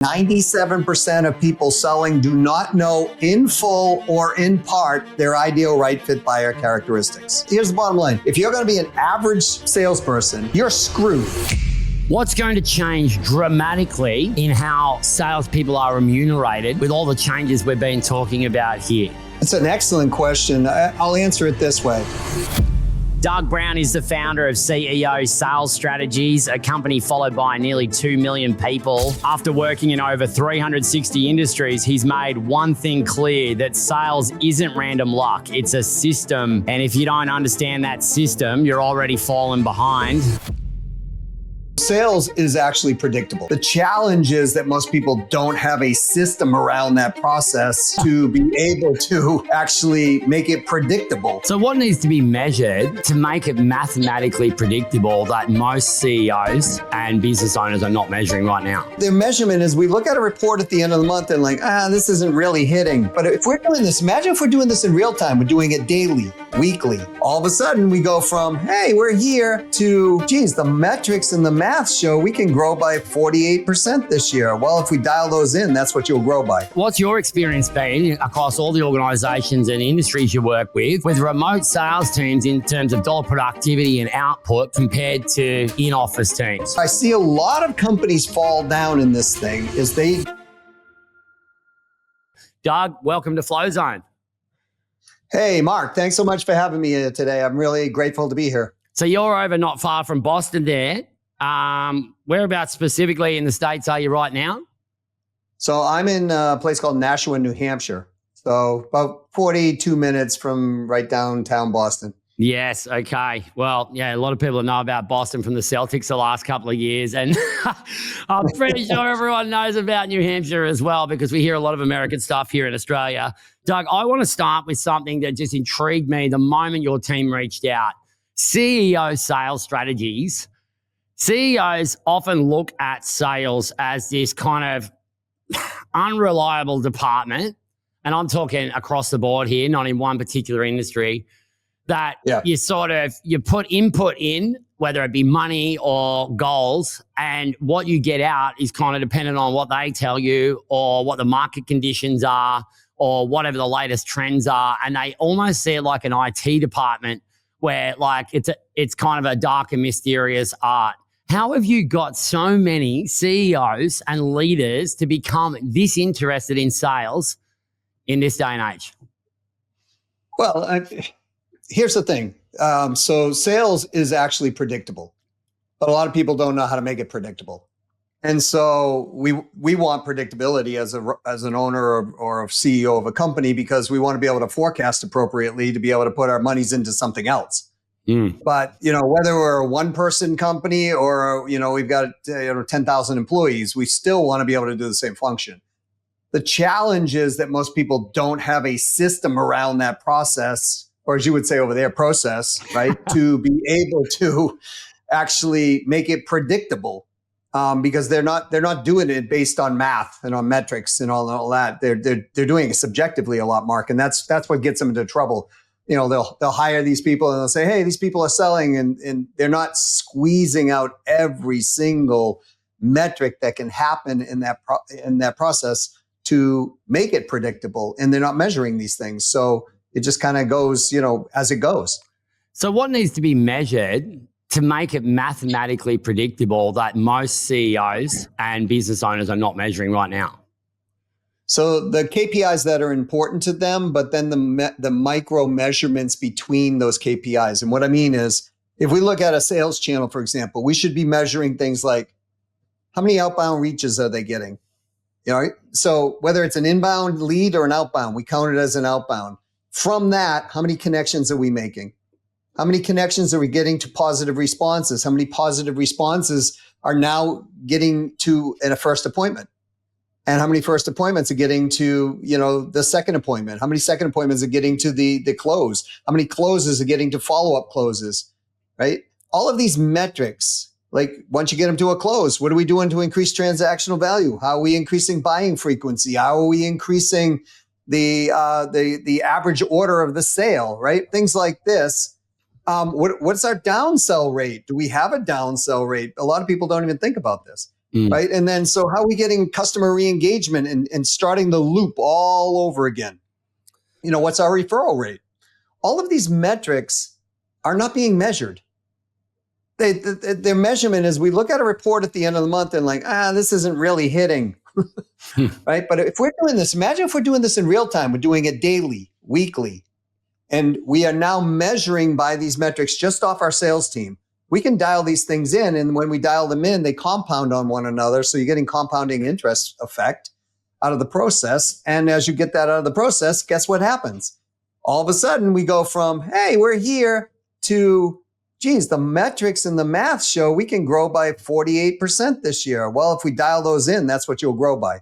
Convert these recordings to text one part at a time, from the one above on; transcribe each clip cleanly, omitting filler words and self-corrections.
97% of people selling do not know in full or in part their ideal right fit buyer characteristics. Here's the bottom line. If you're going to be an average salesperson, you're screwed. What's going to change dramatically in how salespeople are remunerated with all the changes we've been talking about here? It's an excellent question. I'll answer it this way. Doug Brown is the founder of CEO Sales Strategies, a company followed by nearly 2 million people. After working in over 360 industries, he's made one thing clear, that sales isn't random luck, it's a system. And if you don't understand that system, you're already falling behind. Sales is actually predictable. The challenge is that most people don't have a system around that process to be able to actually make it predictable. So what needs to be measured to make it mathematically predictable that most CEOs and business owners are not measuring right now? The measurement is we look at a report at the end of the month and like, this isn't really hitting. But if we're doing this, imagine if we're doing this in real time, we're doing it daily, weekly. All of a sudden we go from, hey, we're here to, geez, the metrics and the math show we can grow by 48% this year. Well, if we dial those in, that's what you'll grow by. What's your experience been across all the organizations and industries you work with remote sales teams in terms of dollar productivity and output compared to in-office teams? I see a lot of companies fall down in this thing is they... Doug, welcome to Flow Zone. Hey, Mark, thanks so much for having me here today. I'm really grateful to be here. So you're over not far from Boston there. Whereabouts specifically in the States are you right now? So I'm in a place called Nashua, New Hampshire. So about 42 minutes from right downtown Boston. Yes. Okay. Well, yeah, a lot of people know about Boston from the Celtics the last couple of years. And I'm pretty sure everyone knows about New Hampshire as well, because we hear a lot of American stuff here in Australia. Doug, I want to start with something that just intrigued me the moment your team reached out. CEO Sales Strategies. CEOs often look at sales as this kind of unreliable department, and I'm talking across the board here, not in one particular industry, that you put input in, whether it be money or goals, and what you get out is kind of dependent on what they tell you or what the market conditions are or whatever the latest trends are, and they almost see it like an IT department where like it's kind of a dark and mysterious art. How have you got so many CEOs and leaders to become this interested in sales in this day and age? Well, here's the thing. So sales is actually predictable, but a lot of people don't know how to make it predictable. And so we want predictability as an owner or a CEO of a company, because we want to be able to forecast appropriately to be able to put our monies into something else. But, whether we're a one-person company or, we've got 10,000 employees, we still want to be able to do the same function. The challenge is that most people don't have a system around that process, or as you would say over there, process, right? To be able to actually make it predictable, because they're not doing it based on math and on metrics and all that. They're doing it subjectively a lot, Mark, and that's what gets them into trouble. They'll hire these people and they'll say, hey, these people are selling, and they're not squeezing out every single metric that can happen in that process to make it predictable. And they're not measuring these things. So it just kind of goes, as it goes. So what needs to be measured to make it mathematically predictable that most CEOs and business owners are not measuring right now? So the KPIs that are important to them, but then the micro measurements between those KPIs. And what I mean is, if we look at a sales channel, for example, we should be measuring things like how many outbound reaches are they getting? So whether it's an inbound lead or an outbound, we count it as an outbound. From that, how many connections are we making? How many connections are we getting to positive responses? How many positive responses are now getting to a first appointment? And how many first appointments are getting to, the second appointment? How many second appointments are getting to the close? How many closes are getting to follow-up closes, right? All of these metrics, like once you get them to a close, what are we doing to increase transactional value? How are we increasing buying frequency? How are we increasing the average order of the sale, right? Things like this. What's our downsell rate? Do we have a downsell rate? A lot of people don't even think about this. right? And then, so how are we getting customer re-engagement and starting the loop all over again? What's our referral rate? All of these metrics are not being measured. Their measurement is, we look at a report at the end of the month and like, this isn't really hitting, right? But if we're doing this, imagine if we're doing this in real time, we're doing it daily, weekly, and we are now measuring by these metrics just off our sales team. We can dial these things in, and when we dial them in, they compound on one another. So you're getting compounding interest effect out of the process. And as you get that out of the process, guess what happens? All of a sudden we go from, hey, we're here, to, geez, the metrics and the math show we can grow by 48% this year. Well, if we dial those in, that's what you'll grow by.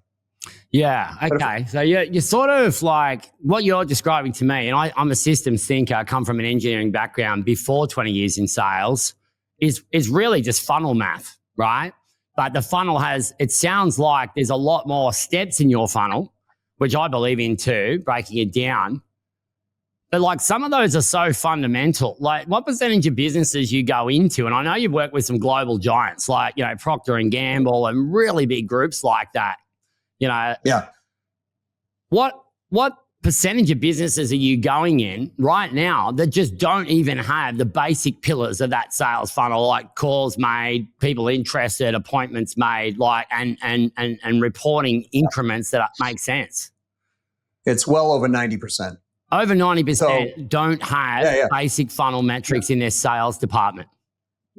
Yeah. Okay. So you're sort of like what you're describing to me, and I'm a systems thinker. I come from an engineering background before 20 years in sales, is really just funnel math, right? But the funnel it sounds like there's a lot more steps in your funnel, which I believe in too, breaking it down. But like some of those are so fundamental. Like what percentage of businesses you go into, and I know you've worked with some global giants like, Procter and Gamble and really big groups like that. Yeah. What percentage of businesses are you going in right now that just don't even have the basic pillars of that sales funnel, like calls made, people interested, appointments made, like and reporting increments that make sense? It's well over 90%. Over 90% don't have basic funnel metrics in their sales department.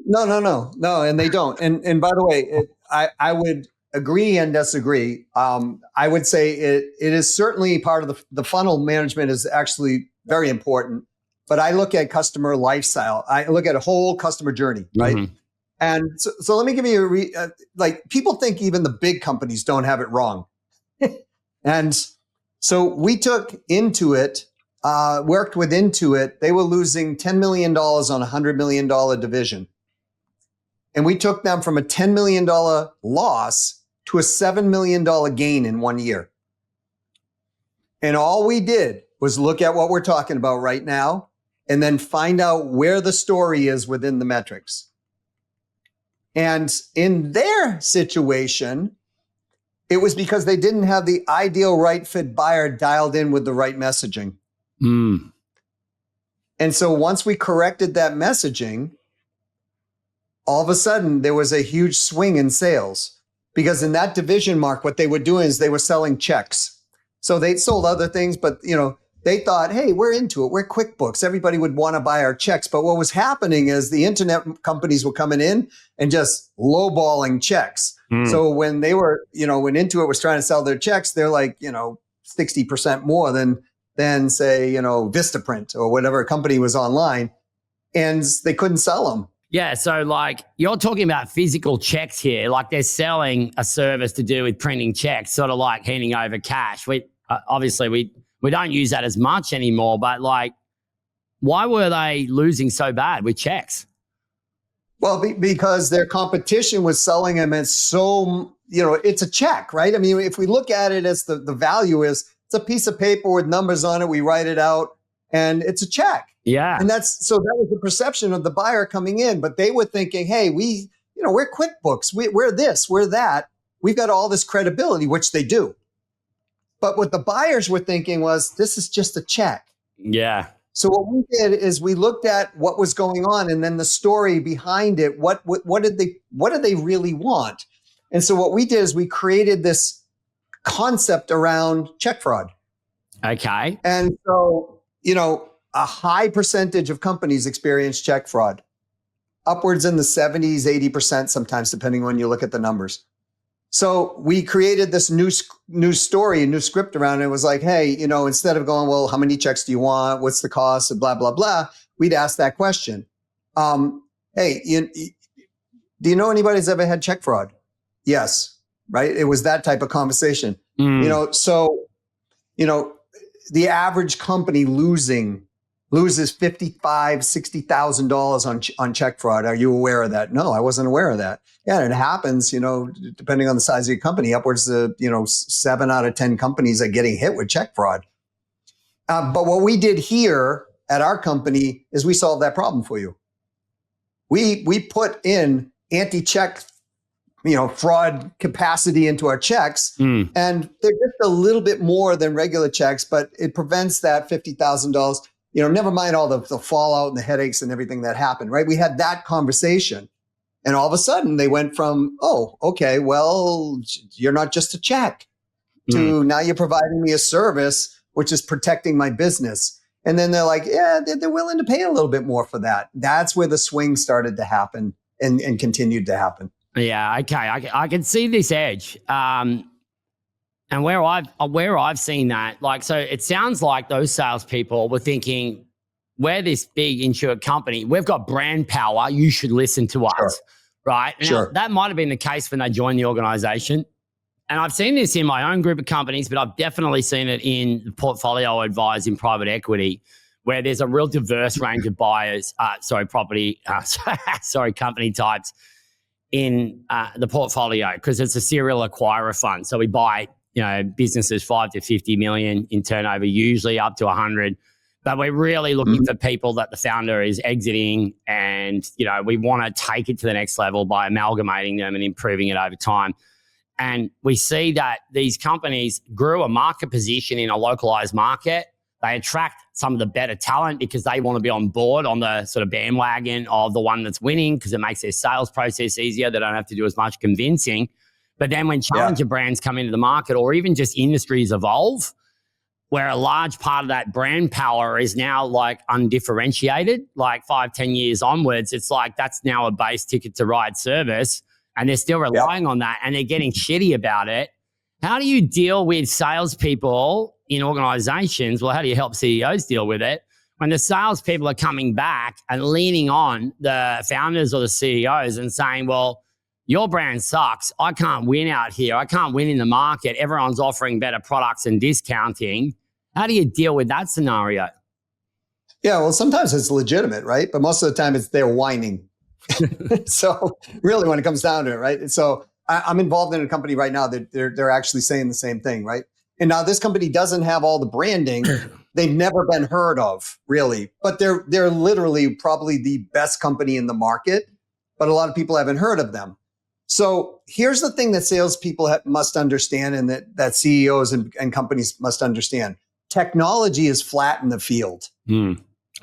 No, and they don't. And by the way, I would agree and disagree. I would say it is certainly part of the funnel management is actually very important. But I look at customer lifestyle. I look at a whole customer journey, right? Mm-hmm. And so let me give you like people think even the big companies don't have it wrong. And so we took Intuit. Worked with Intuit. They were losing $10 million on a $100 million division. And we took them from a $10 million loss to a $7 million gain in 1 year. And all we did was look at what we're talking about right now and then find out where the story is within the metrics. And in their situation, it was because they didn't have the ideal right fit buyer dialed in with the right messaging. And so once we corrected that messaging, all of a sudden there was a huge swing in sales, because in that division, Mark, what they were doing is they were selling checks. So they sold other things, but they thought, hey, we're into it. We're QuickBooks. Everybody would want to buy our checks. But what was happening is the internet companies were coming in and just lowballing checks. So when they were, when Intuit was trying to sell their checks, they're like, 60% more than say, Vistaprint or whatever company was online, and they couldn't sell them. Yeah. So like you're talking about physical checks here, like they're selling a service to do with printing checks, sort of like handing over cash. We don't use that as much anymore, but like, why were they losing so bad with checks? Well, because their competition was selling them as so, it's a check, right? I mean, if we look at it as the value is, it's a piece of paper with numbers on it. We write it out and it's a check. Yeah. And that was the perception of the buyer coming in, but they were thinking, hey, we're QuickBooks. We're this, we're that. We've got all this credibility, which they do. But what the buyers were thinking was, this is just a check. Yeah. So what we did is we looked at what was going on and then the story behind it. What did they really want? And so what we did is we created this concept around check fraud. Okay. And so, a high percentage of companies experience check fraud, upwards in the 70s, 80%, sometimes, depending on when you look at the numbers. So we created this new story, a new script around it. It was like, hey, instead of going, well, how many checks do you want? What's the cost? And blah, blah, blah. We'd ask that question. Hey, do you know anybody who's ever had check fraud? Yes. Right. It was that type of conversation, so, the average company loses $55,000, $60,000 on check fraud. Are you aware of that? No, I wasn't aware of that. Yeah, it happens, depending on the size of your company, upwards of, 7 out of 10 companies are getting hit with check fraud. But what we did here at our company is we solved that problem for you. We put in anti-check fraud capacity into our checks. Mm. And they're just a little bit more than regular checks, but it prevents that $50,000, never mind all the fallout and the headaches and everything that happened, right? We had that conversation. And all of a sudden they went from, oh, okay, well, you're not just a check to now you're providing me a service, which is protecting my business. And then they're like, yeah, they're willing to pay a little bit more for that. That's where the swing started to happen and continued to happen. Yeah, okay, I can see this edge, and where I've seen that, like, so it sounds like those salespeople were thinking, we're this big insured company, we've got brand power, you should listen to us, right? Now, that might have been the case when they joined the organization, and I've seen this in my own group of companies, but I've definitely seen it in the portfolio advice in private equity, where there's a real diverse range of buyers, company types in the portfolio, because it's a serial acquirer fund. So we buy, businesses 5 to 50 million in turnover, usually up to 100. But we're really looking for people that the founder is exiting, and we want to take it to the next level by amalgamating them and improving it over time. And we see that these companies grew a market position in a localized market. They attract some of the better talent because they want to be on board on the sort of bandwagon of the one that's winning, because it makes their sales process easier. They don't have to do as much convincing. But then when challenger brands come into the market, or even just industries evolve, where a large part of that brand power is now like undifferentiated, like 5-10 years onwards, it's like that's now a base ticket to ride service, and they're still relying on that, and they're getting shitty about it. How do you deal with salespeople in organizations? Well, how do you help CEOs deal with it when the salespeople are coming back and leaning on the founders or the CEOs and saying, well, your brand sucks. I can't win out here. I can't win in the market. Everyone's offering better products and discounting. How do you deal with that scenario? Yeah, well, sometimes it's legitimate, right? But most of the time it's they're whining. So really when it comes down to it, right? So I'm involved in a company right now that they're actually saying the same thing, right? And now this company doesn't have all the branding. They've never been heard of, really. But they're literally probably the best company in the market. But a lot of people haven't heard of them. So here's the thing that salespeople must understand, and that CEOs and companies must understand. Technology is flat in the field.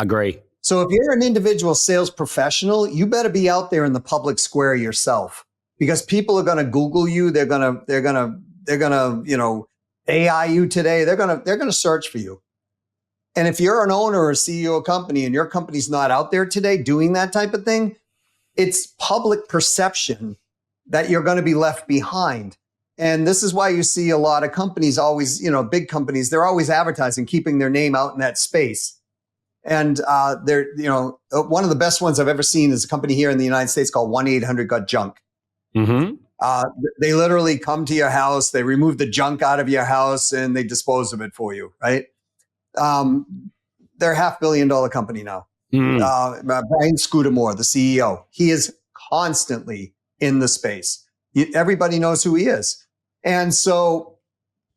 Agree. So if you're an individual sales professional, you better be out there in the public square yourself, because people are going to Google you. They're going to AI you today. They're going to search for you. And if you're an owner or CEO of a company and your company's not out there today doing that type of thing, it's public perception that you're going to be left behind. And this is why you see a lot of companies always, big companies, they're always advertising, keeping their name out in that space. And they're, one of the best ones I've ever seen is a company here in the United States called 1-800-GOT-JUNK. They literally come to your house, they remove the junk out of your house, and they dispose of it for you, right? They're a $500 million company now. Brian Scudamore, the CEO, he is constantly in the space. Everybody knows who he is. And so,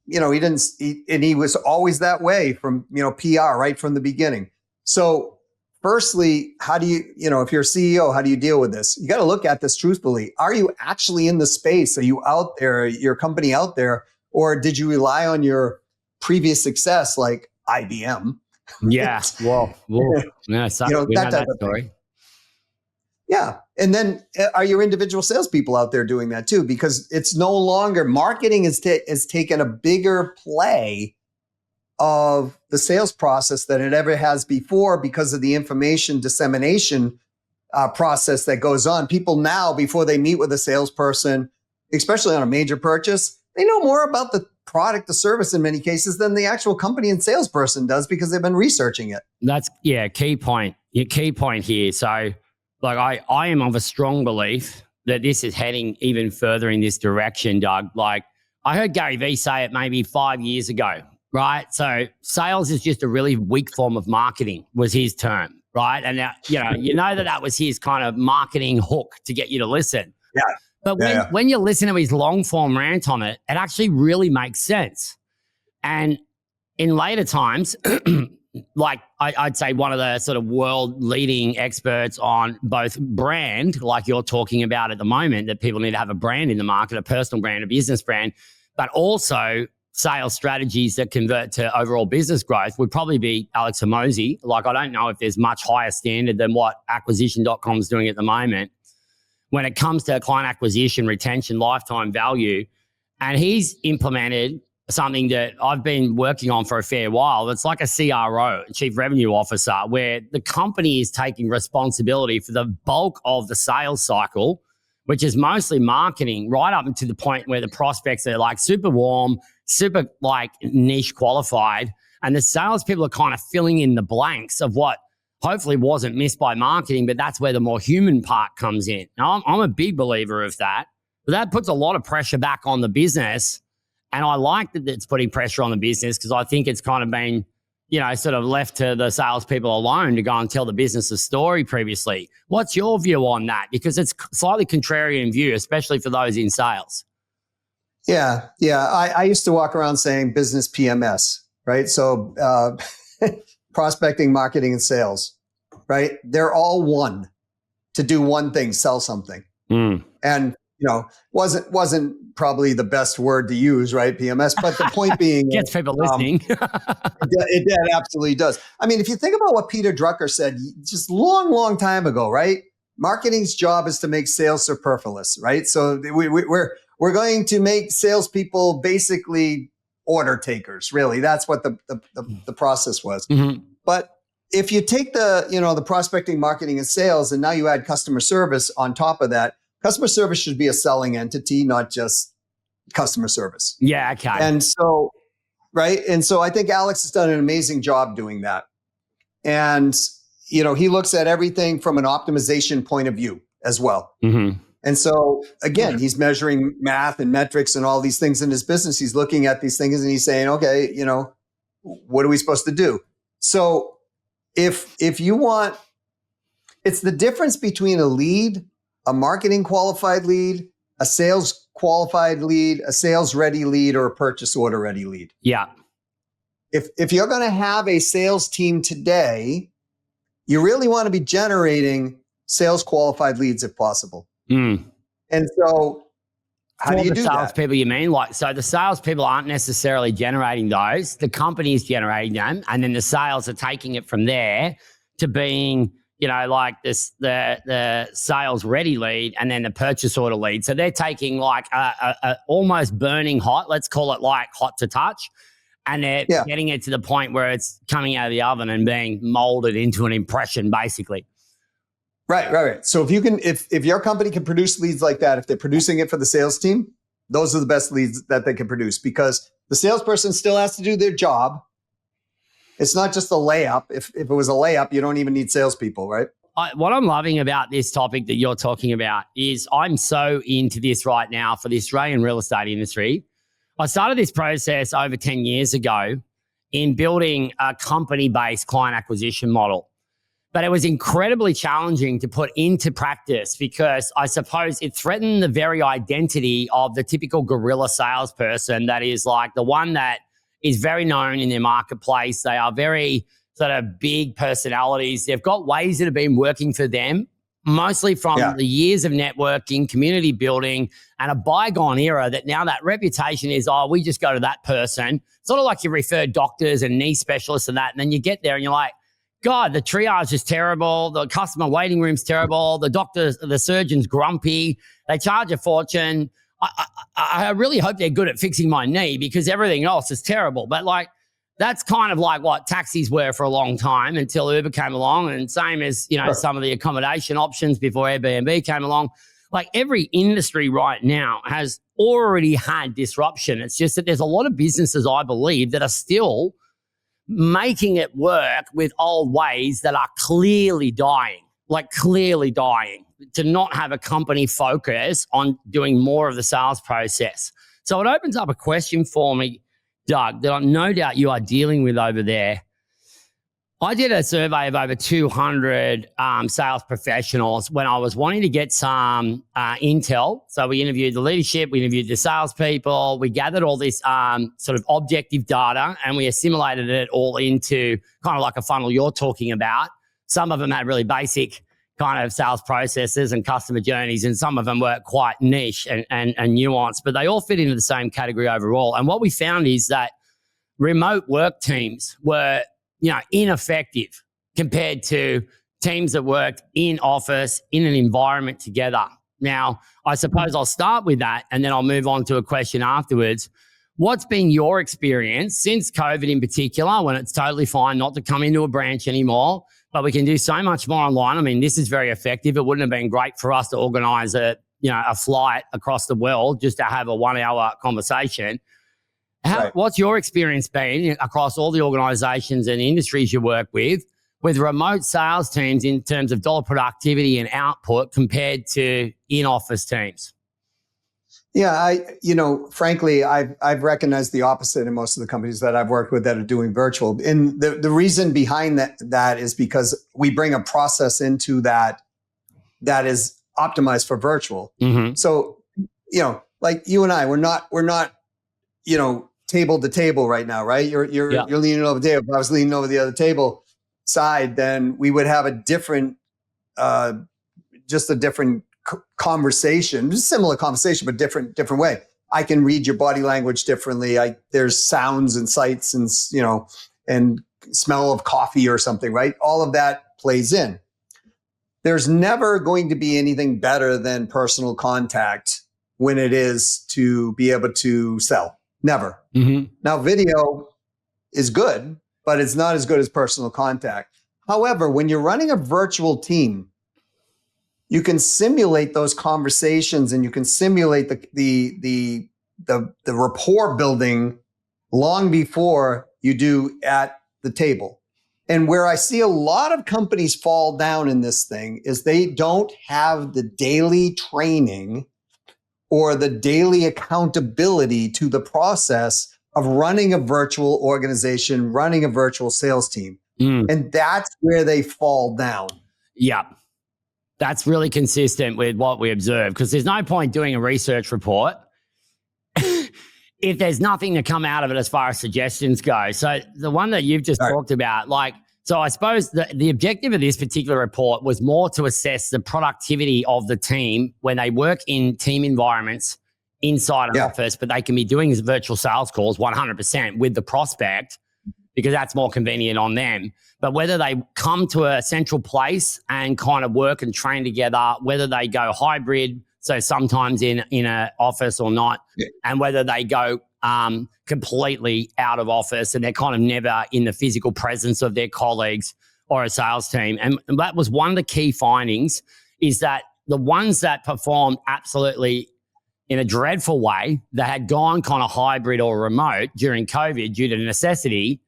he was always that way from, PR right from the beginning. So firstly, how do you, if you're a CEO, how do you deal with this? You got to look at this truthfully. Are you actually in the space? Are you out there, your company out there, or did you rely on your previous success like IBM? Yeah. Well, yeah, that type of story. Yeah. And then are your individual salespeople out there doing that too? Because it's no longer, marketing has taken a bigger play of the sales process than it ever has before, because of the information dissemination process that goes on. People now, before they meet with a salesperson, especially on a major purchase, they know more about the product, the service in many cases than the actual company and salesperson does, because they've been researching it. That's key point. Your key point here. So like I am of a strong belief that this is heading even further in this direction, Doug. Like I heard Gary Vee say it maybe 5 years ago, right? So sales is just a really weak form of marketing was his term, right? And now, that was his kind of marketing hook to get you to listen. Yeah. But when you listen to his long form rant on it, it actually really makes sense. And in later times, like I'd say one of the sort of world leading experts on both brand, like you're talking about at the moment, that people need to have a brand in the market, a personal brand, a business brand, but also sales strategies that convert to overall business growth would probably be Alex Hormozi. Like, I don't know if there's much higher standard than what acquisition.com is doing at the moment when it comes to client acquisition, retention, lifetime value. And he's implemented something that I've been working on for a fair while. It's like a CRO, Chief Revenue Officer, where the company is taking responsibility for the bulk of the sales cycle, which is mostly marketing, right up to the point where the prospects are like super warm, super like niche qualified. And the salespeople are kind of filling in the blanks of what hopefully wasn't missed by marketing, but that's where the more human part comes in. Now, I'm a big believer of that, but that puts a lot of pressure back on the business. And I like that it's putting pressure on the business because I think it's kind of been, sort of left to the salespeople alone to go and tell the business a story previously. What's your view on that? Because it's slightly contrarian view, especially for those in sales. Yeah. I used to walk around saying business PMS, right? So prospecting, marketing, and sales, right? They're all one to do one thing, sell something. And wasn't probably the best word to use, right? PMS. But the point being, gets people listening. it absolutely does. I mean, if you think about what Peter Drucker said just long time ago, right? Marketing's job is to make sales superfluous, right? So we're going to make salespeople basically order takers. Really, that's what the process was. Mm-hmm. But if you take the prospecting, marketing, and sales, and now you add customer service on top of that, customer service should be a selling entity, not just customer service. Yeah, okay. And so, right. And so I think Alex has done an amazing job doing that. And, he looks at everything from an optimization point of view as well. Mm-hmm. And so, again, he's measuring math and metrics and all these things in his business. He's looking at these things and he's saying, okay, what are we supposed to do? So if you want, it's the difference between a lead, a marketing qualified lead, a sales qualified lead, a sales ready lead, or a purchase order ready lead. Yeah. If you're going to have a sales team today, you really want to be generating sales qualified leads if possible. And so how do you do that? Salespeople, you mean? So the salespeople aren't necessarily generating those. The company is generating them, and then the sales are taking it from there to being, like this, the sales ready lead and then the purchase order lead. So they're taking like a almost burning hot, let's call it like hot to touch, and they're getting it to the point where it's coming out of the oven and being molded into an impression, basically. Right. So if your company can produce leads like that, if they're producing it for the sales team, those are the best leads that they can produce because the salesperson still has to do their job. It's not just a layup. If it was a layup, you don't even need salespeople, right? What I'm loving about this topic that you're talking about is I'm so into this right now for the Australian real estate industry. I started this process over 10 years ago in building a company-based client acquisition model. But it was incredibly challenging to put into practice because I suppose it threatened the very identity of the typical guerrilla salesperson that is like the one that is very known in their marketplace. They are very sort of big personalities. They've got ways that have been working for them, mostly from the years of networking, community building, and a bygone era that now that reputation is, we just go to that person. Sort of like you refer doctors and knee specialists and that, and then you get there and you're like, God, the triage is terrible. The customer waiting room's terrible. The surgeon's grumpy. They charge a fortune. I really hope they're good at fixing my knee because everything else is terrible. But that's kind of like what taxis were for a long time until Uber came along, and same as some of the accommodation options before Airbnb came along. Like every industry right now has already had disruption. It's just that there's a lot of businesses, I believe, that are still making it work with old ways that are clearly dying, to not have a company focus on doing more of the sales process. So it opens up a question for me, Doug, that I no doubt you are dealing with over there. I did a survey of over 200 sales professionals when I was wanting to get some intel. So we interviewed the leadership, we interviewed the salespeople, we gathered all this sort of objective data, and we assimilated it all into kind of like a funnel you're talking about. Some of them had really basic kind of sales processes and customer journeys, and some of them were quite niche and nuanced, but they all fit into the same category overall. And what we found is that remote work teams were ineffective compared to teams that worked in office in an environment together. Now, I suppose I'll start with that and then I'll move on to a question afterwards. What's been your experience since COVID in particular, when it's totally fine not to come into a branch anymore, but we can do so much more online? I mean, this is very effective. It wouldn't have been great for us to organize a flight across the world just to have a 1 hour conversation. Right. What's your experience been across all the organizations and industries you work with remote sales teams in terms of dollar productivity and output compared to in-office teams? Yeah, frankly, I've recognized the opposite in most of the companies that I've worked with that are doing virtual. And the reason behind that is because we bring a process into that is optimized for virtual. Mm-hmm. So, like you and I, we're not table to table right now, right? You're leaning over the table. If I was leaning over the other table side, then we would have a different, conversation, just similar conversation, but different way. I can read your body language differently. There's sounds and sights and smell of coffee or something, right? All of that plays in. There's never going to be anything better than personal contact when it is to be able to sell. Never. Mm-hmm. Now, video is good, but it's not as good as personal contact. However, when you're running a virtual team, you can simulate those conversations and you can simulate the rapport building long before you do at the table. And where I see a lot of companies fall down in this thing is they don't have the daily training or the daily accountability to the process of running a virtual organization, running a virtual sales team. And that's where they fall down. Yeah. That's really consistent with what we observe, because there's no point doing a research report if there's nothing to come out of it as far as suggestions go. So the one that you've just talked about, so I suppose the objective of this particular report was more to assess the productivity of the team when they work in team environments inside an office, but they can be doing virtual sales calls 100% with the prospect because that's more convenient on them. But whether they come to a central place and kind of work and train together, whether they go hybrid, so sometimes in an office or not, and whether they go completely out of office and they're kind of never in the physical presence of their colleagues or a sales team. And that was one of the key findings, is that the ones that performed absolutely in a dreadful way, that had gone kind of hybrid or remote during COVID due to necessity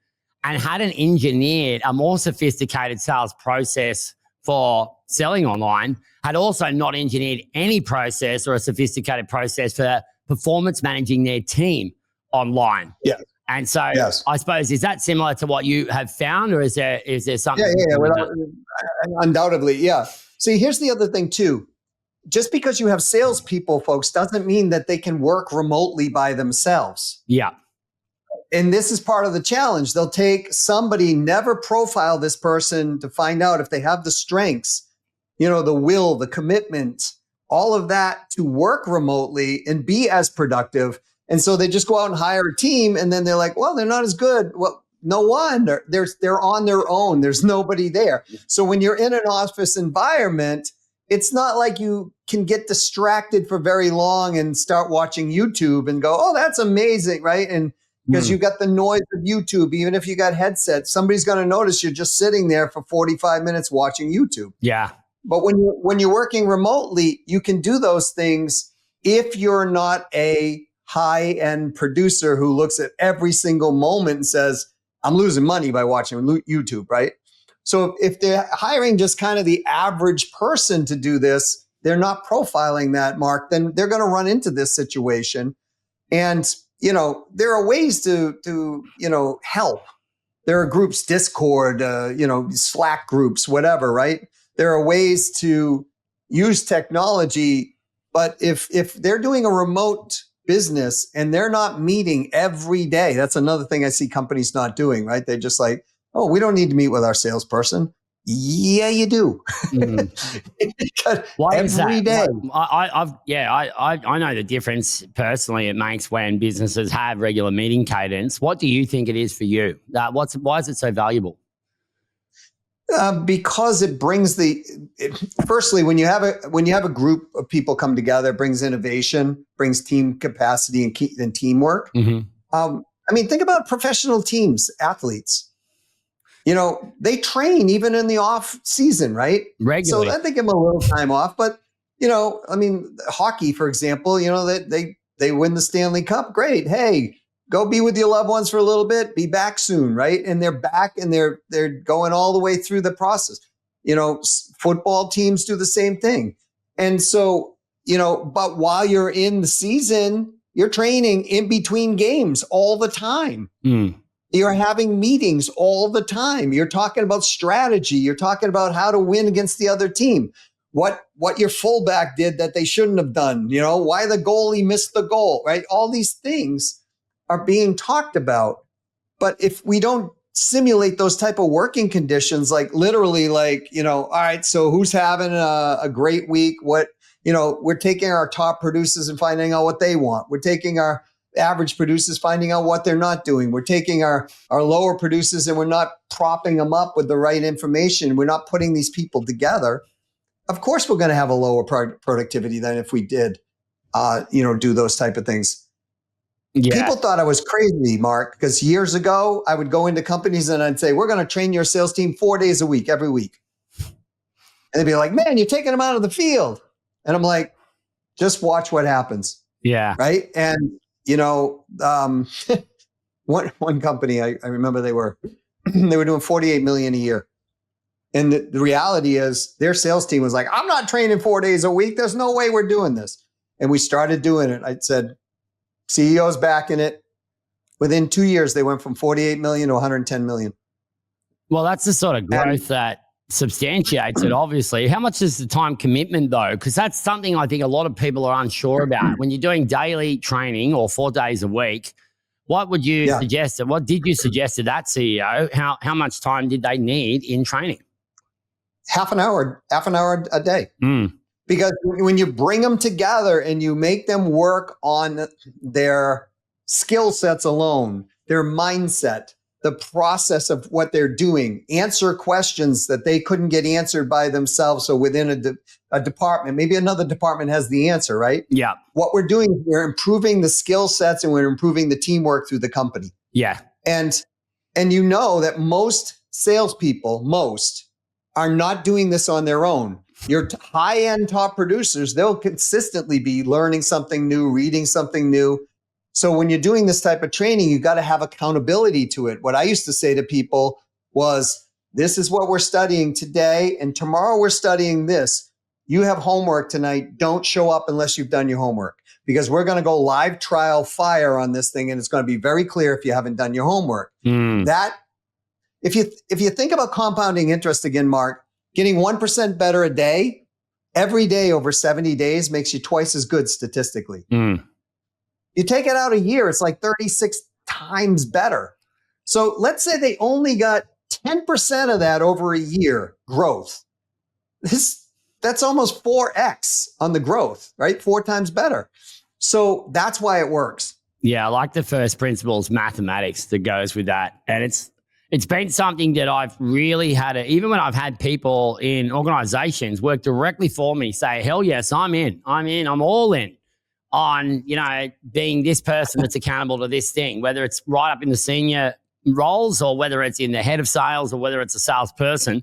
and hadn't engineered a more sophisticated sales process for selling online, had also not engineered any process or a sophisticated process for performance managing their team online. Yeah. And so I suppose, is that similar to what you have found, or is there something? Undoubtedly. Yeah. See, here's the other thing too. Just because you have salespeople, folks, doesn't mean that they can work remotely by themselves. Yeah. And this is part of the challenge. They'll take somebody, never profile this person to find out if they have the strengths, the will, the commitment, all of that to work remotely and be as productive. And so they just go out and hire a team, and then they're like, well, they're not as good. Well, no wonder. They're on their own. There's nobody there. So when you're in an office environment, it's not like you can get distracted for very long and start watching YouTube and go, oh, that's amazing, right? And because you got the noise of YouTube, even if you got headsets, somebody's going to notice you're just sitting there for 45 minutes watching YouTube. Yeah. But when you're working remotely, you can do those things if you're not a high-end producer who looks at every single moment and says, I'm losing money by watching YouTube, right? So if they're hiring just kind of the average person to do this, they're not profiling that, Mark, then they're going to run into this situation. And, there are ways to help. there are groups, Discord, Slack groups, whatever, right? There are ways to use technology, but if they're doing a remote business and they're not meeting every day, that's another thing I see companies not doing, right? They're just like, oh, we don't need to meet with our salesperson. Yeah, you do. Why is that? Every day. I know the difference personally it makes when businesses have regular meeting cadence. What do you think it is for you? Why is it so valuable? Because it brings firstly, when you have a group of people come together, it brings innovation, brings team capacity and teamwork. Think about professional teams, athletes. They train even in the off season, right? Regularly. So they give them a little time off. But, hockey, for example, they win the Stanley Cup. Great. Hey, go be with your loved ones for a little bit. Be back soon, right? And they're back and they're going all the way through the process. Football teams do the same thing. And so, but while you're in the season, you're training in between games all the time. You're having meetings all the time. You're talking about strategy. You're talking about how to win against the other team. What your fullback did that they shouldn't have done. Why the goalie missed the goal, right? All these things are being talked about. But if we don't simulate those type of working conditions, all right, so who's having a great week? We're taking our top producers and finding out what they want. We're taking our average producers, finding out what they're not doing. We're taking our lower producers and we're not propping them up with the right information. We're not putting these people together. Of course, we're going to have a lower productivity than if we did, do those type of things. Yeah. People thought I was crazy, Mark, because years ago, I would go into companies and I'd say, we're going to train your sales team 4 days a week, every week. And they'd be like, man, you're taking them out of the field. And I'm like, just watch what happens. Yeah. Right. And one company, I remember they were doing 48 million a year. And the reality is their sales team was like, I'm not training 4 days a week. There's no way we're doing this. And we started doing it. I said, CEO's backing it. Within 2 years, they went from 48 million to 110 million. Well, that's the sort of growth that substantiates it, obviously. How much is the time commitment, though? Because that's something I think a lot of people are unsure about. When you're doing daily training or 4 days a week, what would you suggest? What did you suggest to that CEO? How much time did they need in training? Half an hour a day. Because when you bring them together and you make them work on their skill sets alone, their mindset, the process of what they're doing, answer questions that they couldn't get answered by themselves. So within a department, maybe another department has the answer, right? Yeah. What we're doing is we're improving the skill sets and we're improving the teamwork through the company. Yeah. And that most salespeople, are not doing this on their own. Your high-end top producers, they'll consistently be learning something new, reading something new. So when you're doing this type of training, you got to have accountability to it. What I used to say to people was, this is what we're studying today, and tomorrow we're studying this. You have homework tonight. Don't show up unless you've done your homework, because we're going to go live trial fire on this thing, and it's going to be very clear if you haven't done your homework. That, if you think about compounding interest again, Mark, getting 1% better a day, every day over 70 days makes you twice as good statistically. You take it out a year, it's like 36 times better. So let's say they only got 10% of that over a year growth. That's almost 4x on the growth, right? 4 times better. So that's why it works. Yeah, I like the first principles mathematics that goes with that. And it's been something that I've really had even when I've had people in organizations work directly for me, say, hell yes, I'm in, I'm all in on, being this person that's accountable to this thing, whether it's right up in the senior roles or whether it's in the head of sales or whether it's a salesperson.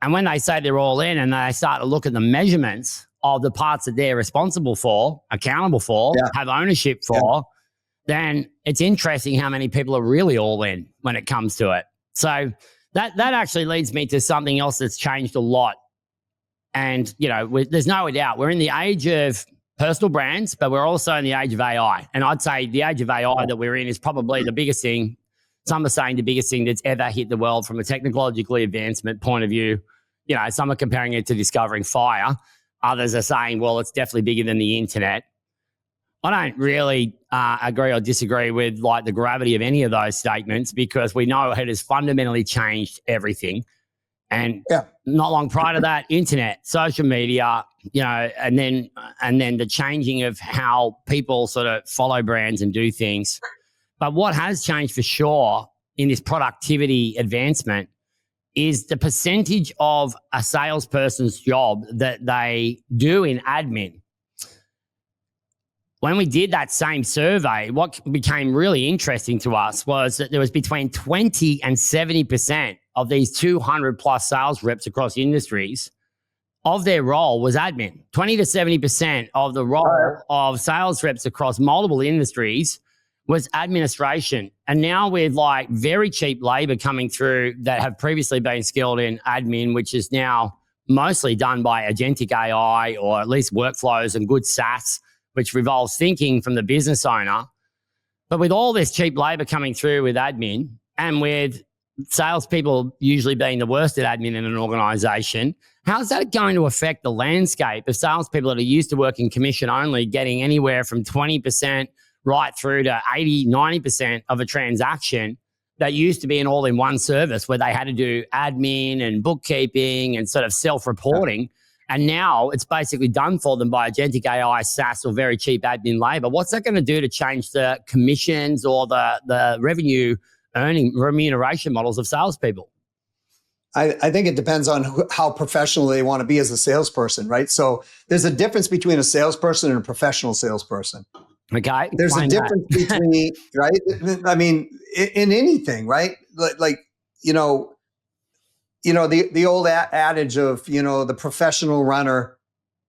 And when they say they're all in and they start to look at the measurements of the parts that they're responsible for, accountable for, have ownership for, then it's interesting how many people are really all in when it comes to it. So that actually leads me to something else that's changed a lot. And, there's no doubt we're in the age of personal brands, but we're also in the age of AI. And I'd say the age of AI that we're in is probably the biggest thing Some are saying the biggest thing that's ever hit the world from a technologically advancement point of view. Some are comparing it to discovering fire. Others are saying, well, it's definitely bigger than the internet. I don't really agree or disagree with like the gravity of any of those statements, because we know it has fundamentally changed everything. And not long prior to that, internet, social media, and then the changing of how people sort of follow brands and do things. But what has changed for sure in this productivity advancement is the percentage of a salesperson's job that they do in admin. When we did that same survey, what became really interesting to us was that there was between 20 and 70% of these 200 plus sales reps across industries of their role was admin. 20 to 70% of the role of sales reps across multiple industries was administration. And now with like very cheap labor coming through that have previously been skilled in admin, which is now mostly done by agentic AI or at least workflows and good SaaS, which revolves thinking from the business owner. But with all this cheap labor coming through with admin, and with salespeople usually being the worst at admin in an organization, how's that going to affect the landscape of salespeople that are used to working commission only, getting anywhere from 20% right through to 80, 90% of a transaction that used to be an all-in-one service where they had to do admin and bookkeeping and sort of self-reporting. And now it's basically done for them by agentic AI, SaaS, or very cheap admin labor. What's that going to do to change the commissions or the revenue earning remuneration models of salespeople? I think it depends on how professional they want to be as a salesperson, right? So there's a difference between a salesperson and a professional salesperson. Okay. There's a difference between, right? I mean, in anything, right? Like the old adage of, the professional runner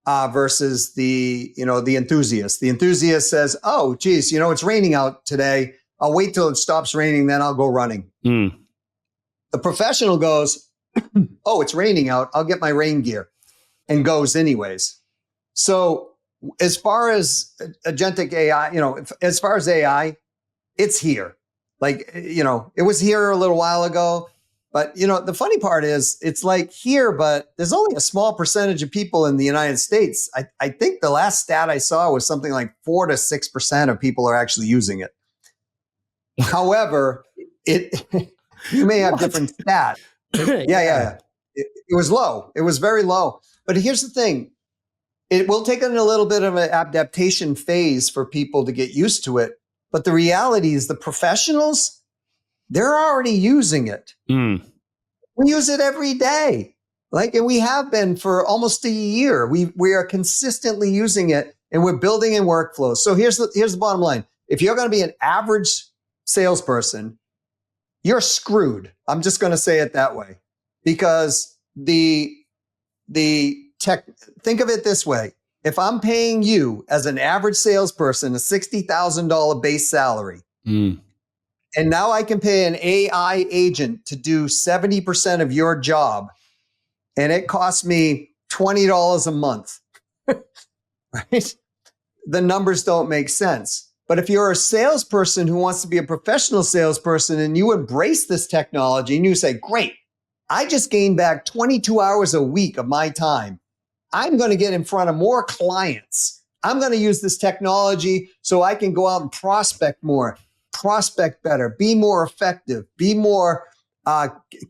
versus the enthusiast. The enthusiast says, oh, geez, it's raining out today. I'll wait till it stops raining, then I'll go running. The professional goes, oh, it's raining out. I'll get my rain gear, and goes anyways. So as far as agentic AI, as far as AI, it's here. Like, it was here a little while ago. But, the funny part is it's like here, but there's only a small percentage of people in the United States. I think the last stat I saw was something like 4 to 6% of people are actually using it. However, you may have different stats. Yeah. It was low. It was very low. But here's the thing. It will take a little bit of an adaptation phase for people to get used to it. But the reality is the professionals, they're already using it. We use it every day. And we have been for almost a year. We are consistently using it, and we're building in workflows. So here's the bottom line. If you're going to be an average salesperson, you're screwed. I'm just going to say it that way, because the tech, think of it this way. If I'm paying you as an average salesperson a $60,000 base salary, and now I can pay an AI agent to do 70% of your job, and it costs me $20 a month, right? The numbers don't make sense. But if you're a salesperson who wants to be a professional salesperson and you embrace this technology and you say, great, I just gained back 22 hours a week of my time. I'm going to get in front of more clients. I'm going to use this technology so I can go out and prospect more, prospect better, be more effective, be more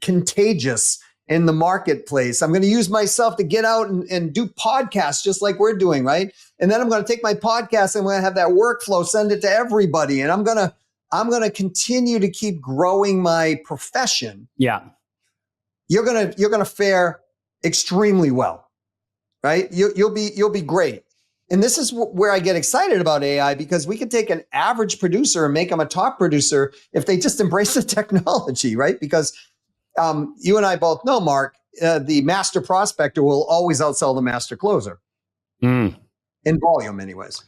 contagious in the marketplace. I'm going to use myself to get out and do podcasts just like we're doing, right? And then I'm going to take my podcast and I'm going to have that workflow, send it to everybody. And I'm going to continue to keep growing my profession. Yeah. You're going to fare extremely well, right? You'll be great. And this is where I get excited about AI, because we can take an average producer and make them a top producer if they just embrace the technology, right? Because you and I both know, Mark, the master prospector will always outsell the master closer in volume anyways.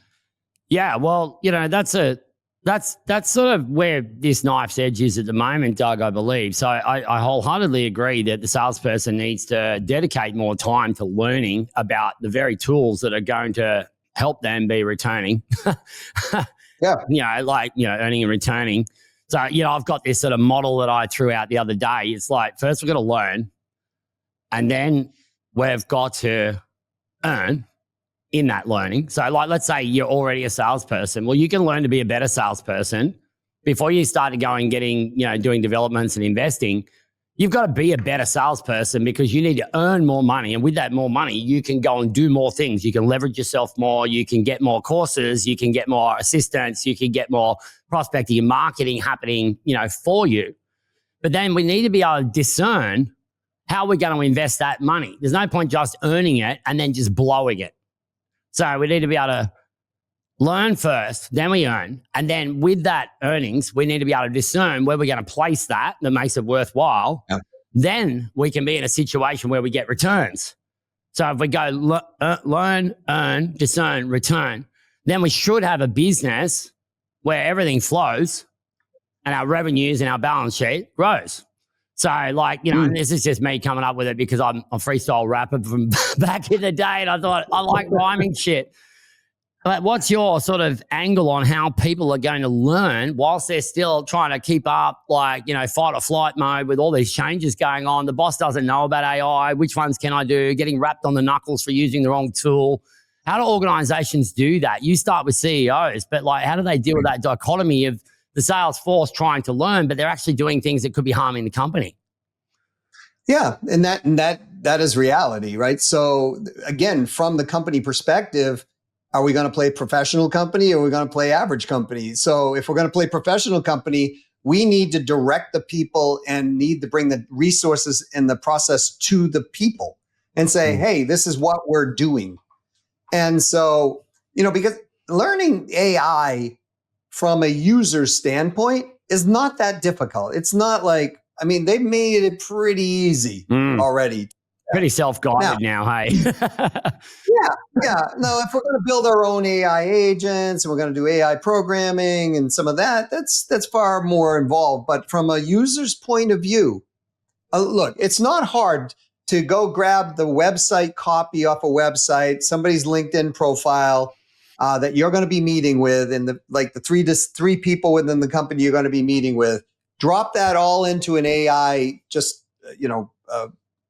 Yeah, well, that's sort of where this knife's edge is at the moment, Doug, I believe. So I wholeheartedly agree that the salesperson needs to dedicate more time to learning about the very tools that are going to help them be returning. Yeah. Earning and returning So, I've got this sort of model that I threw out the other day. It's like, first we've got to learn, and then we've got to earn in that learning. So, like, let's say you're already a salesperson. Well, you can learn to be a better salesperson before you start going, getting, doing developments and investing. You've got to be a better salesperson because you need to earn more money. And with that more money, you can go and do more things. You can leverage yourself more. You can get more courses. You can get more assistance. You can get more prospecting and marketing happening, for you. But then we need to be able to discern how we're going to invest that money. There's no point just earning it and then just blowing it. So we need to be able to learn first, then we earn. And then with that earnings, we need to be able to discern where we're going to place that makes it worthwhile. Yep. Then we can be in a situation where we get returns. So if we go learn, earn, discern, return, then we should have a business where everything flows and our revenues and our balance sheet grows. So and this is just me coming up with it because I'm a freestyle rapper from back in the day and I thought I like rhyming shit. But what's your sort of angle on how people are going to learn whilst they're still trying to keep up, fight or flight mode with all these changes going on? The boss doesn't know about AI. Which ones can I do? Getting wrapped on the knuckles for using the wrong tool. How do organizations do that? You start with CEOs, but how do they deal with that dichotomy of the sales force trying to learn, but they're actually doing things that could be harming the company? Yeah, and that is reality, right? So again, from the company perspective, are we going to play professional company or are we going to play average company? So if we're going to play professional company, we need to direct the people and need to bring the resources and the process to the people and say, hey, this is what we're doing. And so, because learning AI from a user standpoint is not that difficult. It's not they've made it pretty easy already. Pretty self-guided now, hey? Yeah. No, if we're going to build our own AI agents and we're going to do AI programming and some of that, that's far more involved. But from a user's point of view, look, it's not hard to go grab the website copy off a website, somebody's LinkedIn profile that you're going to be meeting with, and the three people within the company you're going to be meeting with. Drop that all into an AI,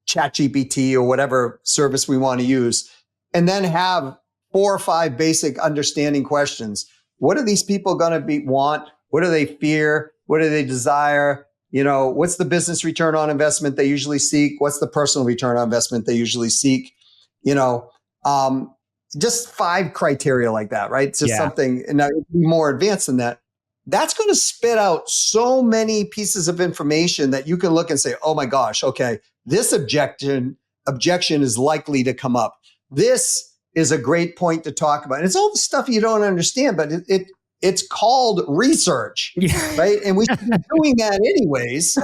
ChatGPT or whatever service we want to use, and then have 4 or 5 basic understanding questions. What are these people going to want? What do they fear? What do they desire? What's the business return on investment they usually seek? What's the personal return on investment they usually seek? Just 5 criteria like that, right? It's just something, and now more advanced than that. That's going to spit out so many pieces of information that you can look and say, oh my gosh, okay, this objection is likely to come up. This is a great point to talk about. And it's all the stuff you don't understand, but it's called research, right? And we should be doing that anyways.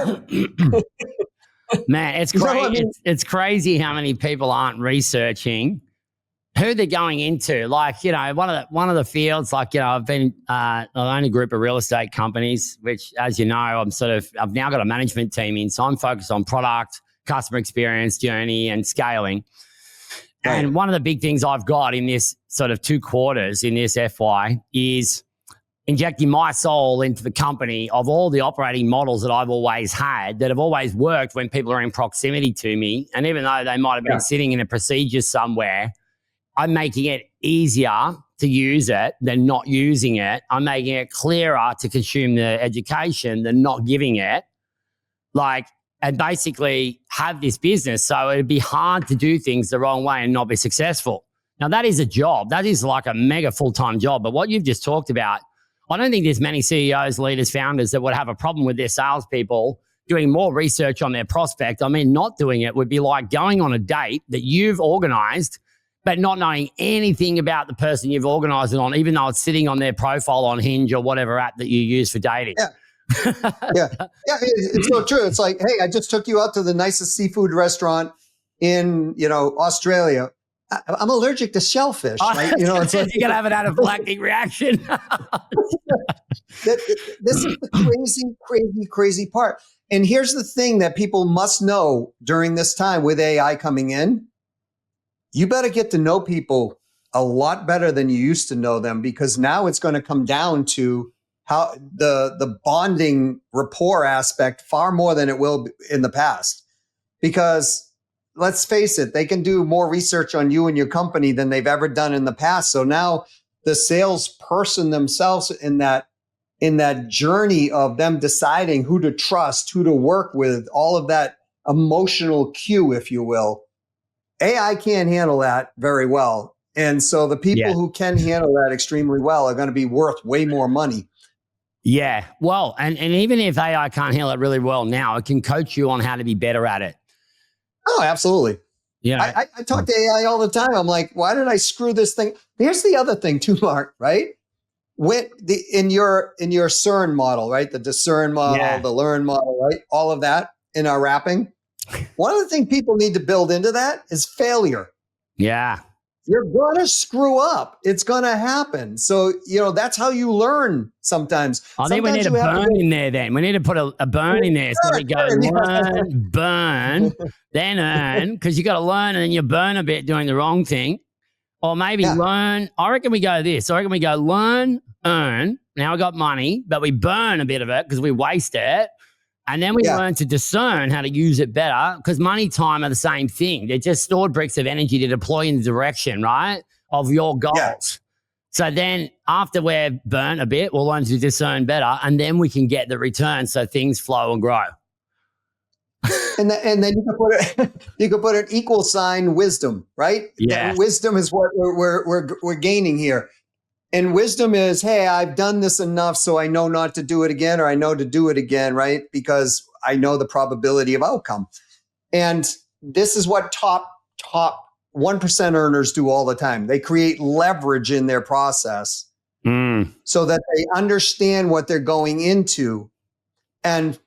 Man, it's crazy. It's crazy how many people aren't researching who they're going into. One of the fields, I've been I own a group of real estate companies, which, as you know, I've now got a management team in, so I'm focused on product, customer experience, journey, and scaling. Right. And one of the big things I've got in this sort of 2 quarters in this FY is injecting my soul into the company of all the operating models that I've always had that have always worked when people are in proximity to me. And even though they might have been sitting in a procedure somewhere, I'm making it easier to use it than not using it. I'm making it clearer to consume the education than not giving it. And basically have this business. So it'd be hard to do things the wrong way and not be successful. Now, that is a job. That is like a mega full-time job. But what you've just talked about, I don't think there's many CEOs, leaders, founders that would have a problem with their salespeople doing more research on their prospect. Not doing it would be like going on a date that you've organized but not knowing anything about the person you've organized it on, even though it's sitting on their profile on Hinge or whatever app that you use for dating. Yeah. It's so true. It's like, hey, I just took you out to the nicest seafood restaurant in, Australia. I'm allergic to shellfish. Right? It's like, you're going to have an anaphylactic reaction. This is the crazy part. And here's the thing that people must know during this time with AI coming in. You better get to know people a lot better than you used to know them, because now it's going to come down to how the bonding rapport aspect far more than it will in the past. Because let's face it, they can do more research on you and your company than they've ever done in the past. So now the salesperson themselves in that journey of them deciding who to trust, who to work with, all of that emotional cue, if you will, AI can't handle that very well. And so the people who can handle that extremely well are going to be worth way more money. Yeah. Well, and even if AI can't handle it really well now, it can coach you on how to be better at it. Oh, absolutely. Yeah. I talk to AI all the time. I'm like, why did I screw this thing? Here's the other thing too, Mark, right? In your CERN model, right? The discern model, the learn model, right? All of that in our wrapping. One of the things people need to build into that is failure. Yeah. You're going to screw up. It's going to happen. So, that's how you learn sometimes. I think we need a burn in there then. We need to put a burn in there. So we go learn, burn, then earn, because you got to learn and then you burn a bit doing the wrong thing. Or maybe learn. I reckon we go this. I reckon we go learn, earn. Now I got money, but we burn a bit of it because we waste it. And then we learn to discern how to use it better, because money, time are the same thing. They're just stored bricks of energy to deploy in the direction, right, of your goals. Yeah. So then after we're burnt a bit, we'll learn to discern better, and then we can get the return so things flow and grow. And then you can put an equal sign wisdom, right? Yeah. Wisdom is what we're gaining here. And wisdom is, hey, I've done this enough so I know not to do it again, or I know to do it again, right? Because I know the probability of outcome. And this is what top 1% earners do all the time. They create leverage in their process so that they understand what they're going into. And,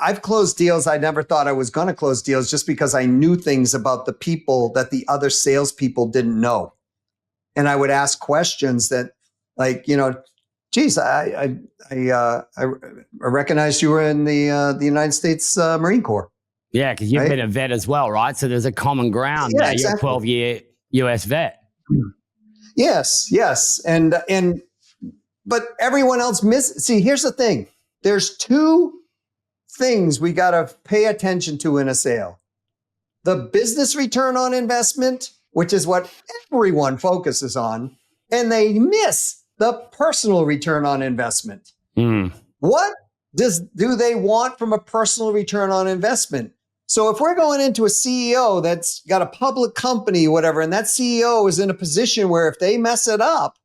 I've closed deals. I never thought I was going to close deals just because I knew things about the people that the other salespeople didn't know. And I would ask questions that, like, geez, I recognized you were in the United States Marine Corps. Yeah, because you've been a vet as well, right? So there's a common ground there. Exactly. You're a 12-year US vet. Yes. But everyone else See, here's the thing. There's two things we got to pay attention to in a sale. The business return on investment, which is what everyone focuses on, and they miss the personal return on investment. What do they want from a personal return on investment? So if we're going into a CEO that's got a public company, whatever, and that CEO is in a position where if they mess it up,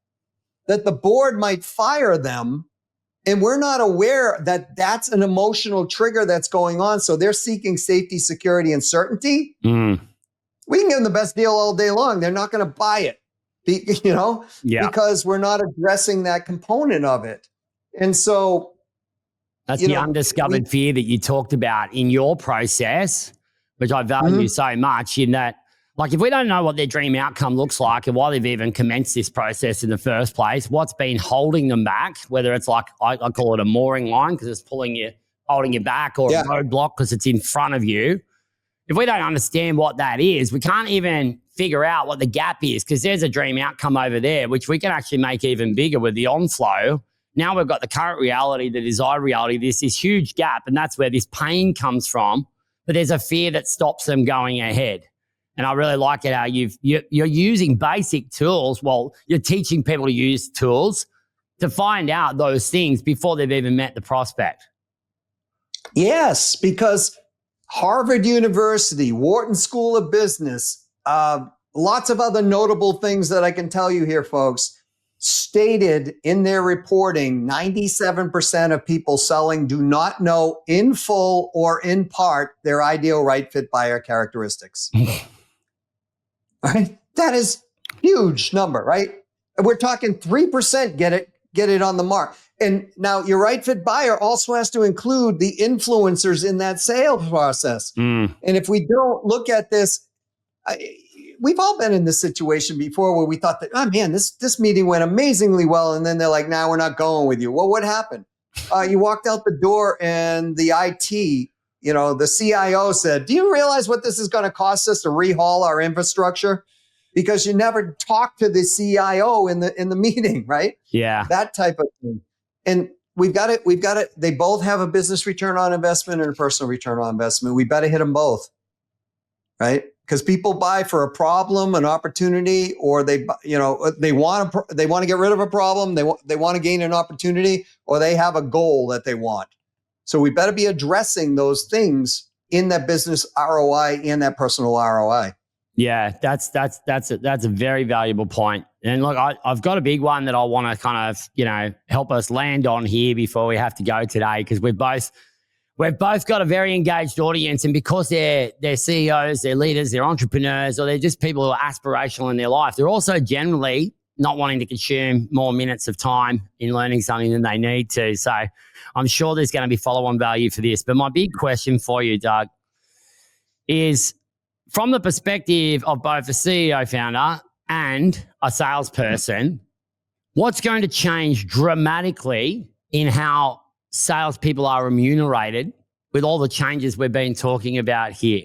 that the board might fire them, and we're not aware that that's an emotional trigger that's going on, so they're seeking safety, security, and certainty, we can give them the best deal all day long. They're not going to buy it, because we're not addressing that component of it. And so that's the undiscovered fear that you talked about in your process, which I value so much, in that, like, if we don't know what their dream outcome looks like and why they've even commenced this process in the first place, what's been holding them back, whether it's like, I call it a mooring line because it's holding you back, or a roadblock because it's in front of you. If we don't understand what that is, we can't even figure out what the gap is, because there's a dream outcome over there, which we can actually make even bigger with the on-flow. Now we've got the current reality, the desired reality. There's this huge gap, and that's where this pain comes from. But there's a fear that stops them going ahead. And I really like it how you're using basic tools. Well, you're teaching people to use tools to find out those things before they've even met the prospect. Yes, because Harvard University, Wharton School of Business, lots of other notable things that I can tell you here, folks, stated in their reporting, 97% of people selling do not know in full or in part their ideal right fit buyer characteristics. Right? That is huge number, right? We're talking 3% get it on the mark. And now your right fit buyer also has to include the influencers in that sales process. And if we don't look at this, we've all been in this situation before where we thought that, oh man, this meeting went amazingly well. And then they're like, nah, we're not going with you. Well, what happened? You walked out the door and the IT, the CIO said, do you realize what this is going to cost us to rehaul our infrastructure? Because you never talked to the CIO in the meeting, right? Yeah. That type of thing. And we've got it. They both have a business return on investment and a personal return on investment. We better hit them both, right? Because people buy for a problem, an opportunity, or they want to get rid of a problem. They want to gain an opportunity, or they have a goal that they want. So we better be addressing those things in that business ROI and that personal ROI. Yeah, that's a very valuable point. And look, I've got a big one that I want to kind of, help us land on here before we have to go today, because we've both got a very engaged audience, and because they're CEOs, they're leaders, they're entrepreneurs, or they're just people who are aspirational in their life, they're also generally not wanting to consume more minutes of time in learning something than they need to. So I'm sure there's going to be follow-on value for this. But my big question for you, Doug, is from the perspective of both a CEO founder and a salesperson, what's going to change dramatically in how salespeople are remunerated with all the changes we've been talking about here?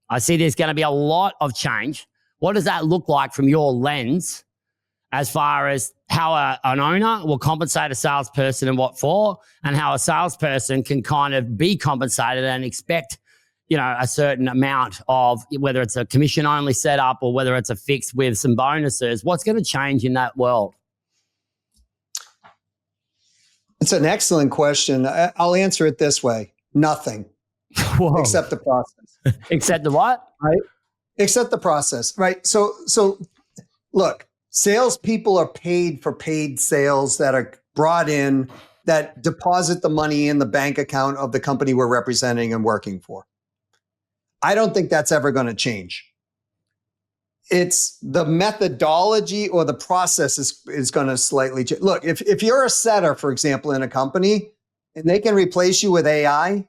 I see there's going to be a lot of change. What does that look like from your lens as far as how an owner will compensate a salesperson and what for, and how a salesperson can kind of be compensated and expect, a certain amount of, whether it's a commission only setup or whether it's a fixed with some bonuses? What's going to change in that world? It's an excellent question. I'll answer it this way. Nothing. Whoa. Except the process. Except the what? Right? Except the process, right? So look, salespeople are paid for paid sales that are brought in, that deposit the money in the bank account of the company we're representing and working for. I don't think that's ever going to change. It's the methodology or the process is going to slightly change. Look, if you're a setter, for example, in a company, and they can replace you with AI,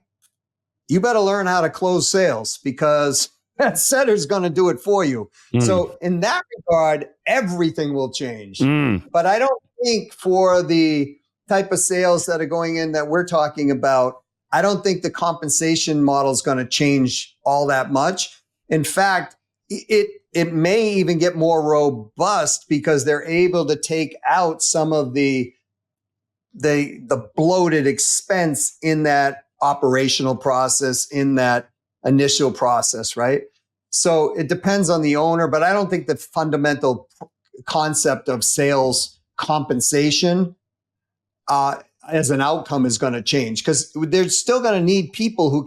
you better learn how to close sales, because that setter's going to do it for you. So in that regard, everything will change. But I don't think for the type of sales that are going in that we're talking about, I don't think the compensation model is going to change all that much. In fact, it may even get more robust, because they're able to take out some of the bloated expense in that operational process, in that initial process, right? So it depends on the owner, but I don't think the fundamental concept of sales compensation as an outcome is going to change, because they're still going to need people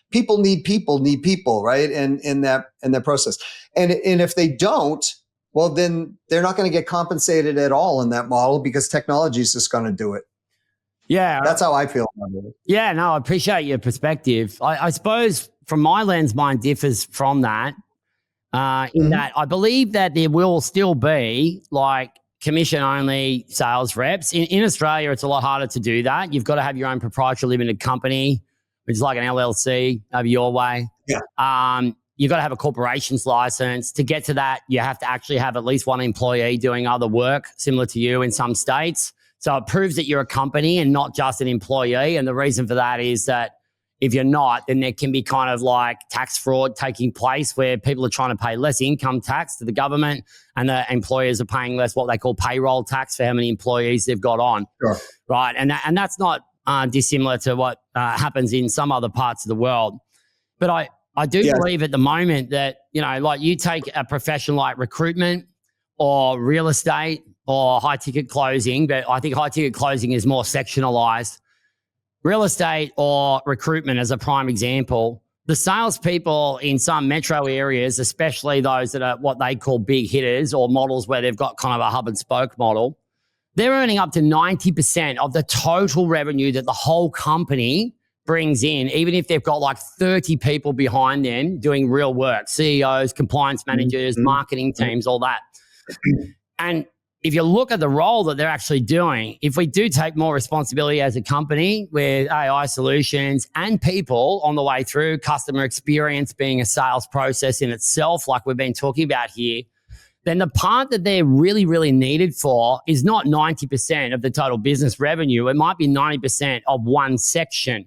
people need people, right? And in that process. And if they don't, well, then they're not going to get compensated at all in that model, because technology is just going to do it. Yeah. That's how I feel about it. Yeah, no, I appreciate your perspective. I suppose from my lens, mine differs from that in that I believe that there will still be like commission-only sales reps. In Australia, it's a lot harder to do that. You've got to have your own proprietary limited company, which is like an LLC over your way. Yeah. You've got to have a corporation's license. To get to that, you have to actually have at least one employee doing other work similar to you in some states. So it proves that you're a company and not just an employee. And the reason for that is that if you're not, then there can be kind of like tax fraud taking place, where people are trying to pay less income tax to the government, and the employers are paying less what they call payroll tax for how many employees they've got on. Sure. Right. And that's not dissimilar to what happens in some other parts of the world. But I do believe at the moment that, like you take a profession like recruitment or real estate or high ticket closing, but I think high ticket closing is more sectionalized. Real estate or recruitment as a prime example, the salespeople in some metro areas, especially those that are what they call big hitters or models where they've got kind of a hub and spoke model, they're earning up to 90% of the total revenue that the whole company brings in, even if they've got like 30 people behind them doing real work, CEOs, compliance managers, marketing teams, all that. And if you look at the role that they're actually doing, if we do take more responsibility as a company with AI solutions and people on the way through, customer experience being a sales process in itself, like we've been talking about here, then the part that they're really, really needed for is not 90% of the total business revenue. It might be 90% of one section.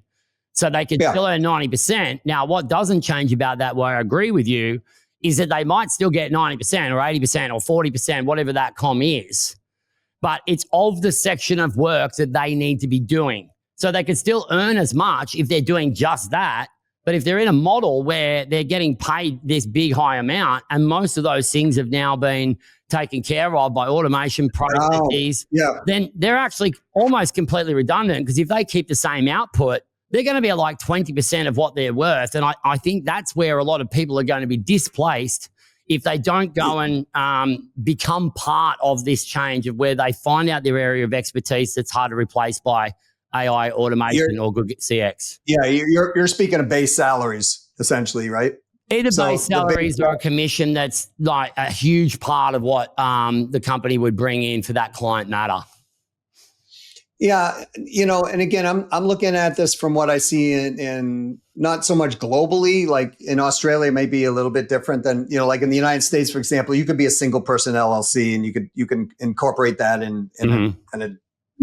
So they could still earn 90%. Now, what doesn't change about that, where I agree with you, is that they might still get 90% or 80% or 40%, whatever that comm is. but it's of the section of work that they need to be doing. So they can still earn as much if they're doing just that. But if they're in a model where they're getting paid this big high amount, and most of those things have now been taken care of by automation processes, then they're actually almost completely redundant, because if they keep the same output, they're going to be at like 20% of what they're worth. And I think that's where a lot of people are going to be displaced if they don't go and become part of this change of where they find out their area of expertise that's hard to replace by AI, automation, or good CX. Yeah, you're speaking of base salaries, essentially, right? Either base salaries or a commission that's like a huge part of what the company would bring in for that client matter. Yeah, and again, I'm looking at this from what I see in not so much globally. Like in Australia, it may be a little bit different than, like in the United States, for example, you could be a single person LLC and you can incorporate that in a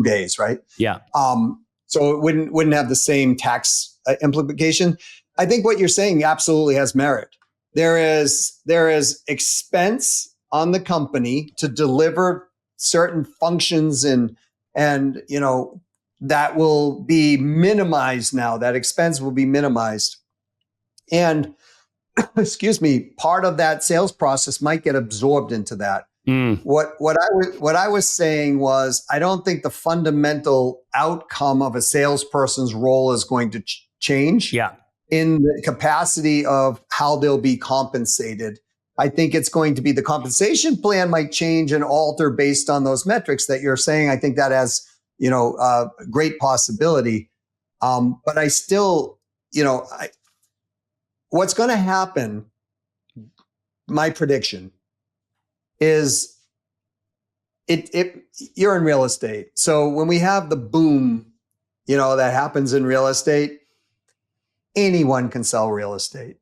days, right? Yeah. So it wouldn't have the same tax implication. I think what you're saying absolutely has merit. There is expense on the company to deliver certain functions and that will be minimized now. That expense will be minimized. And excuse me, part of that sales process might get absorbed into that. What I was saying was, I don't think the fundamental outcome of a salesperson's role is going to change in the capacity of how they'll be compensated. I think it's going to be the compensation plan might change and alter based on those metrics that you're saying. I think that has, great possibility. But I still, what's going to happen, my prediction is you're in real estate. So when we have the boom, that happens in real estate, anyone can sell real estate.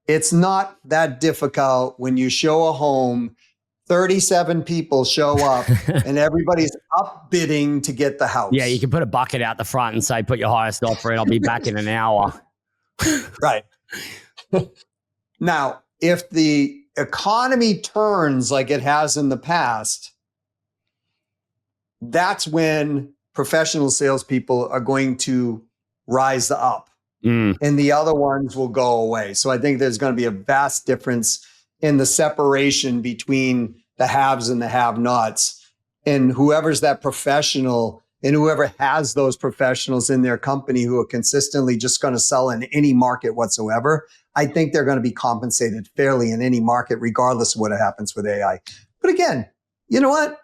It's not that difficult when you show a home, 37 people show up and everybody's upbidding to get the house. Yeah, you can put a bucket out the front and say, put your highest offer in, I'll be back in an hour. Right. Now, if the economy turns like it has in the past, that's when professional salespeople are going to rise up and the other ones will go away. So I think there's going to be a vast difference in the separation between the haves and the have-nots. And whoever's that professional and whoever has those professionals in their company who are consistently just going to sell in any market whatsoever, I think they're going to be compensated fairly in any market, regardless of what happens with AI. But again, you know what?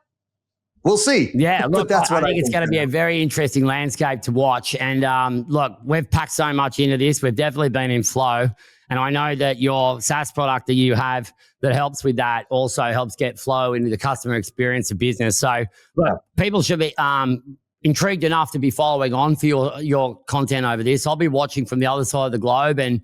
We'll see. Yeah, look, I think it's going to be a very interesting landscape to watch. And look, we've packed so much into this. We've definitely been in flow. And I know that your SaaS product that you have that helps with that also helps get flow into the customer experience of business. So look, people should be intrigued enough to be following on for your content over this. I'll be watching from the other side of the globe, and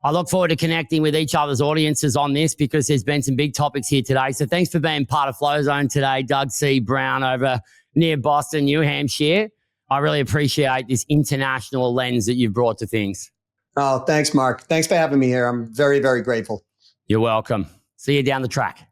I look forward to connecting with each other's audiences on this, because there's been some big topics here today. So thanks for being part of Flow Zone today, Doug C. Brown over near Boston, New Hampshire. I really appreciate this international lens that you've brought to things. Oh, thanks, Mark. Thanks for having me here. I'm very, very grateful. You're welcome. See you down the track.